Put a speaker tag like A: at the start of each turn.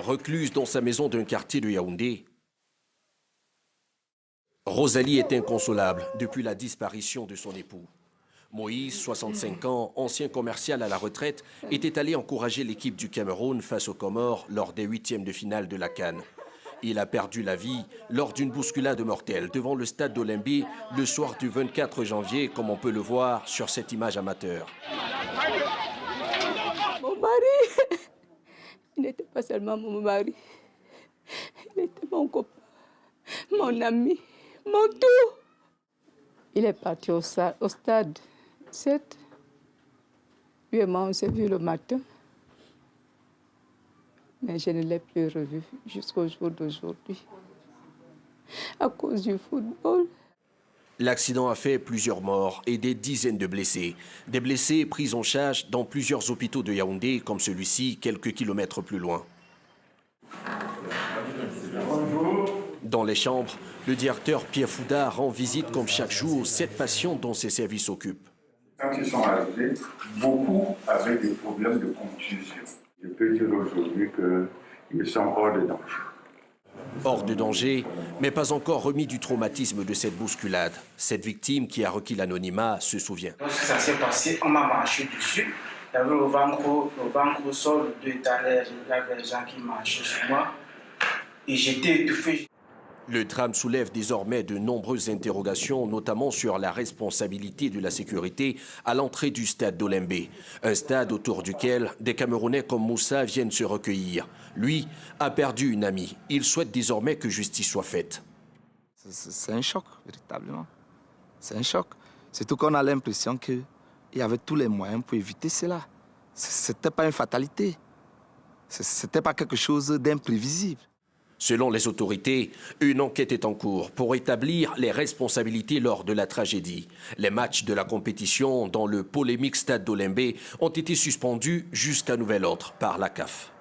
A: recluse dans sa maison d'un quartier de Yaoundé, Rosalie est inconsolable depuis la disparition de son époux. Moïse, 65 ans, ancien commercial à la retraite, était allé encourager l'équipe du Cameroun face aux Comores lors des huitièmes de finale de la CAN. Il a perdu la vie lors d'une bousculade mortelle devant le stade d'Olimbé le soir du 24 janvier, comme on peut le voir sur cette image amateur.
B: Mon mari, il n'était pas seulement mon mari, il était mon copain, mon ami, mon tout. Il est parti au stade 7. Lui et moi, on s'est vu le matin. Mais je ne l'ai plus revu jusqu'au jour d'aujourd'hui, à cause du football.
A: L'accident a fait plusieurs morts et des dizaines de blessés. Des blessés pris en charge dans plusieurs hôpitaux de Yaoundé, comme celui-ci, quelques kilomètres plus loin. Dans les chambres, le directeur Pierre Fouda rend visite comme chaque jour aux 7 patients dont ses services occupent.
C: Quand ils sont arrivés, beaucoup avaient des problèmes de contusion. Je peux dire aujourd'hui qu'ils sont hors de danger.
A: Hors de danger, mais pas encore remis du traumatisme de cette bousculade. Cette victime qui a requis l'anonymat se souvient.
D: Lorsque ça s'est passé, on m'a marché dessus. Il y avait le ventre au sol, le dos étalé, il y avait des gens qui marchaient sur moi. Et j'étais étouffé.
A: Le drame soulève désormais de nombreuses interrogations, notamment sur la responsabilité de la sécurité à l'entrée du stade d'Olimbé. Un stade autour duquel des Camerounais comme Moussa viennent se recueillir. Lui a perdu une amie. Il souhaite désormais que justice soit faite.
E: C'est un choc, véritablement. C'est un choc. Surtout qu'on a l'impression qu'il y avait tous les moyens pour éviter cela. Ce n'était pas une fatalité. Ce n'était pas quelque chose d'imprévisible.
A: Selon les autorités, une enquête est en cours pour établir les responsabilités lors de la tragédie. Les matchs de la compétition dans le polémique stade d'Olimbé ont été suspendus jusqu'à nouvel ordre par la CAF.